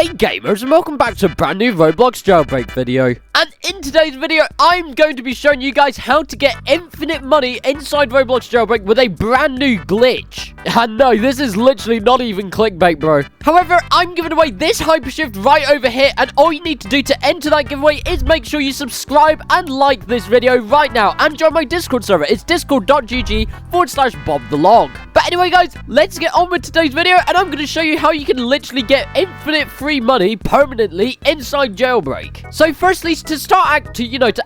Hey gamers, and welcome back to a brand new Roblox Jailbreak video. And in today's video, I'm going to be showing you guys how to get infinite money inside Roblox Jailbreak with a brand new glitch. And no, this is literally not even clickbait, bro. However, I'm giving away this hypershift right over here, and all you need to do to enter that giveaway is make sure you subscribe and like this video right now, and join my Discord server. It's discord.gg/bobthelog. But anyway, guys, let's get on with today's video, and I'm going to show you how you can literally get infinite free money permanently inside Jailbreak. So firstly, to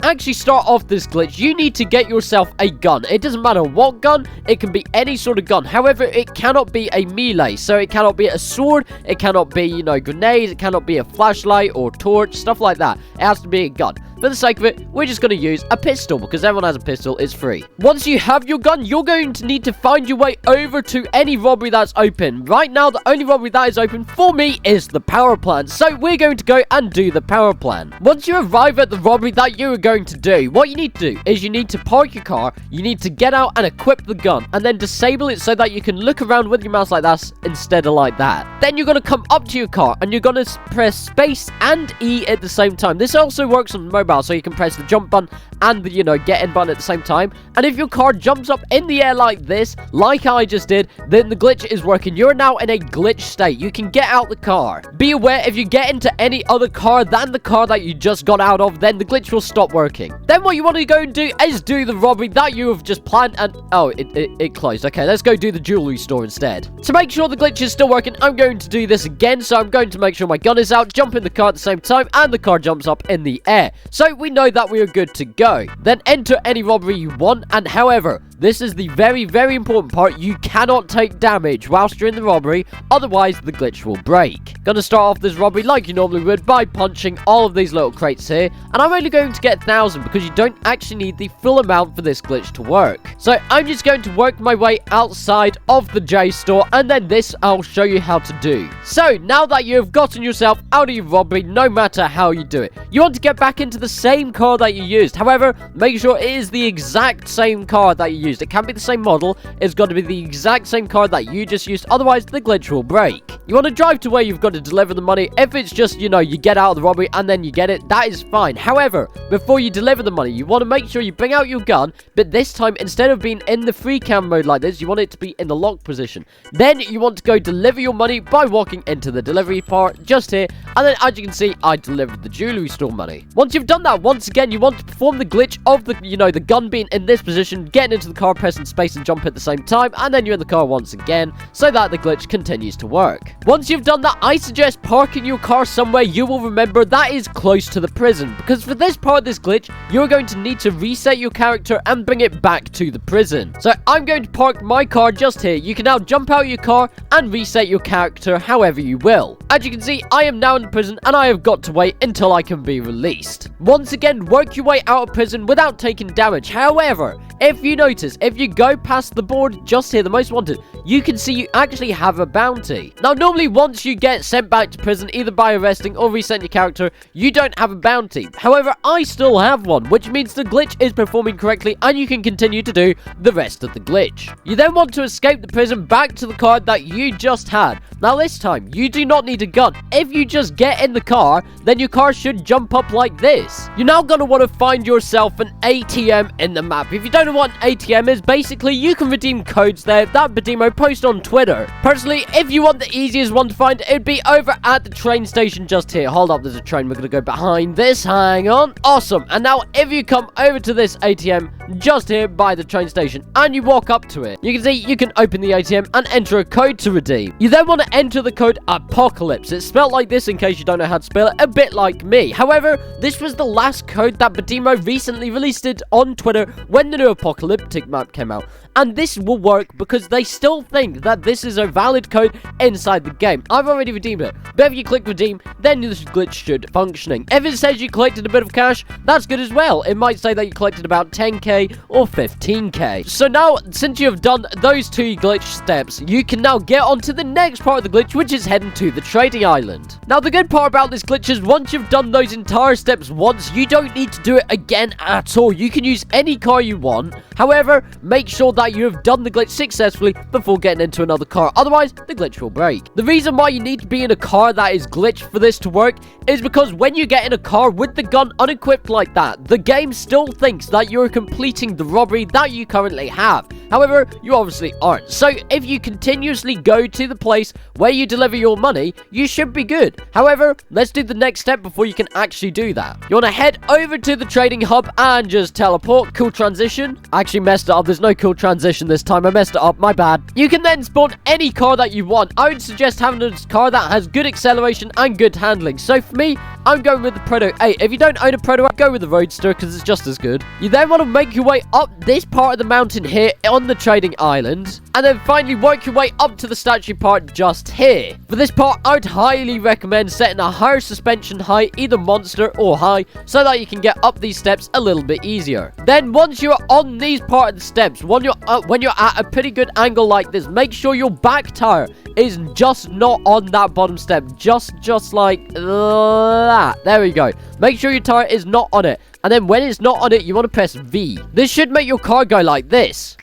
actually start off this glitch, you need to get yourself a gun. It doesn't matter what gun, it can be any sort of gun. However, it cannot be a melee, so it cannot be a sword, it cannot be, grenades, it cannot be a flashlight or torch, stuff like that. It has to be a gun. For the sake of it, we're just going to use a pistol, because everyone has a pistol, it's free. Once you have your gun, you're going to need to find your way over to any robbery that's open. Right now, the only robbery that is open for me is the power plant, so we're going to go and do the power plant. Once you arrive at the robbery that you are going to do, what you need to do is you need to park your car, you need to get out and equip the gun, and then disable it so that you can look around with your mouse like that instead of like that. Then you're going to come up to your car, and you're going to press space and E at the same time. This also works on mobile, so you can press the jump button and the, get in button at the same time. And if your car jumps up in the air like this, like I just did, then the glitch is working. You're now in a glitch state. You can get out the car. Be aware, if you get into any other car than the car that you just got out of, then the glitch will stop working. Then what you want to go and do is do the robbery that you have just planned, and oh, it closed. Okay, let's go do the jewelry store instead. To make sure the glitch is still working, I'm going to do this again. So I'm going to make sure my gun is out, jump in the car at the same time, and the car jumps up in the air. So we know that we are good to go. Then enter any robbery you want, and however, this is the very, very important part, you cannot take damage whilst you're in the robbery, otherwise the glitch will break. Gonna start off this robbery like you normally would by punching all of these little crates here, and I'm only going to get 1,000 because you don't actually need the full amount for this glitch to work. So I'm just going to work my way outside of the J store, and then this I'll show you how to do. So now that you have gotten yourself out of your robbery, no matter how you do it, you want to get back into the same car that you used. However, make sure it is the exact same car that you used. It can't be the same model. It's got to be the exact same car that you just used, otherwise the glitch will break. You want to drive to where you've got to deliver the money. If it's just, you get out of the robbery and then you get it, that is fine. However, before you deliver the money, you want to make sure you bring out your gun, but this time, instead of being in the free cam mode like this, you want it to be in the lock position. Then you want to go deliver your money by walking into the delivery part just here, and then as you can see, I delivered the jewelry store money. Once you've done that, once again, you want to perform the glitch of the, the gun being in this position, getting into the car, pressing space and jump at the same time, and then you're in the car once again, so that the glitch continues to work. Once you've done that, I suggest parking your car somewhere you will remember that is close to the prison, because for this part of this glitch, you're going to need to reset your character and bring it back to the prison. So I'm going to park my car just here. You can now jump out of your car and reset your character however you will. As you can see, I am now in the prison, and I have got to wait until I can be released. Once again, work your way out of prison without taking damage. However, if you notice, if you go past the board just here, the most wanted, you can see you actually have a bounty. Now, normally once you get sent back to prison, either by arresting or resetting your character, you don't have a bounty. However, I still have one, which means the glitch is performing correctly and you can continue to do the rest of the glitch. You then want to escape the prison back to the car that you just had. Now this time, you do not need a gun. If you just get in the car, then your car should jump up like this. You're now going to want to find yourself an ATM in the map. If you don't know what an ATM is, basically you can redeem codes there that Badimo post on Twitter. Personally, if you want the easiest one to find, it'd be over at the train station just here. Hold up, there's a train. We're going to go behind this. Hang on. Awesome. And now if you come over to this ATM just here by the train station and you walk up to it, you can see you can open the ATM and enter a code to redeem. You then want to enter the code Apocalypse. It's spelled like this in case you don't know how to spell it, a bit like me. However, this was the last code that Badimo recently released it on Twitter when the new apocalyptic map came out. And this will work because they still think that this is a valid code inside the game. I've already redeemed it, but if you click redeem, then this glitch should functioning. If it says you collected a bit of cash, that's good as well. It might say that you collected about 10k or 15k. So now, since you have done those two glitch steps, you can now get on to the next part part of the glitch, which is heading to the trading island. Now, the good part about this glitch is once you've done those entire steps once, you don't need to do it again at all. You can use any car you want. However, make sure that you have done the glitch successfully before getting into another car. Otherwise, the glitch will break. The reason why you need to be in a car that is glitched for this to work is because when you get in a car with the gun unequipped like that, the game still thinks that you're completing the robbery that you currently have. However, you obviously aren't. So if you continuously go to the place where you deliver your money, you should be good. However, let's do the next step before you can actually do that. You want to head over to the trading hub and just teleport. Cool transition. I actually messed it up. There's no cool transition this time. I messed it up. My bad. You can then spawn any car that you want. I would suggest having a car that has good acceleration and good handling. So for me, I'm going with the Proto 8. If you don't own a Proto 8, go with the Roadster because it's just as good. You then want to make your way up this part of the mountain here on the trading island, and then finally work your way up to the statue part just here. For this part, I would highly recommend setting a higher suspension height, either monster or high, so that you can get up these steps a little bit easier. Then once you're on these part of the steps, when you're at a pretty good angle like this, make sure your back tire is just not on that bottom step, just like that. There we go. Make sure your tire is not on it, and then when it's not on it, you want to press V. This should make your car go like this.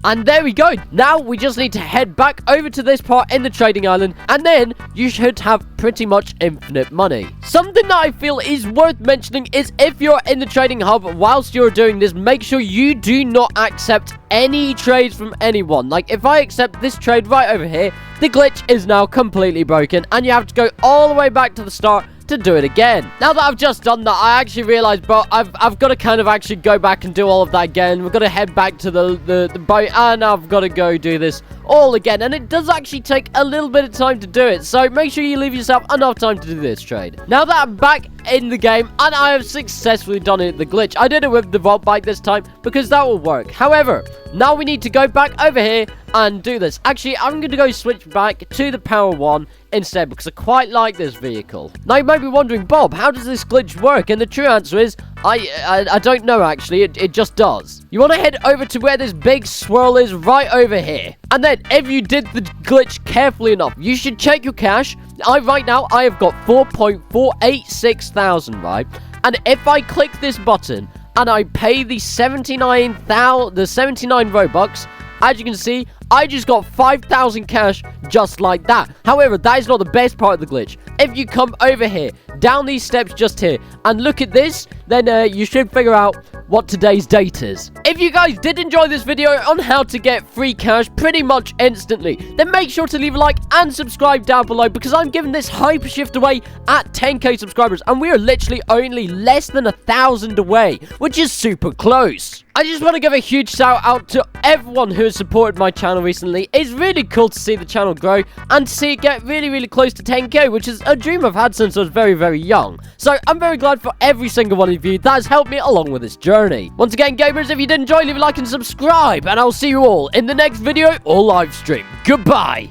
And there we go. Now we just need to head back over to this part in the trading island, and then you should have pretty much infinite money. Something that I feel is worth mentioning is if you're in the trading hub whilst you're doing this, make sure you do not accept any trades from anyone. Like if I accept this trade right over here, the glitch is now completely broken and you have to go all the way back to the start to do it again. Now that I've just done that, I actually realized, bro, I've got to kind of actually go back and do all of that again. We've got to head back to the boat, and I've got to go do this all again, and it does actually take a little bit of time to do it, so make sure you leave yourself enough time to do this trade. Now that I'm back in the game and I have successfully done it, the glitch, I did it with the vault bike this time because that will work. However, now we need to go back over here and do this. Actually, I'm going to go switch back to the Power 1 instead because I quite like this vehicle. Now you might be wondering, Bob, how does this glitch work? And the true answer is I don't know actually, it just does. You want to head over to where this big swirl is right over here, and then if you did the glitch carefully enough, you should check your cash. Right now I have got 4.486 thousand, right? And if I click this button and I pay the 79 Robux, as you can see, I just got 5,000 cash just like that. However, that is not the best part of the glitch. If you come over here, down these steps just here, and look at this, then you should figure out what today's date is. If you guys did enjoy this video on how to get free cash pretty much instantly, then make sure to leave a like and subscribe down below because I'm giving this hyper shift away at 10k subscribers, and we are literally only less than 1,000 away, which is super close. I just want to give a huge shout out to everyone who has supported my channel recently. It's really cool to see the channel grow and to see it get really close to 10k, which is a dream I've had since I was very young. So I'm very glad for every single one of you that has helped me along with this journey. Once again, gamers, if you did enjoy, leave a like and subscribe, and I'll see you all in the next video or live stream. Goodbye.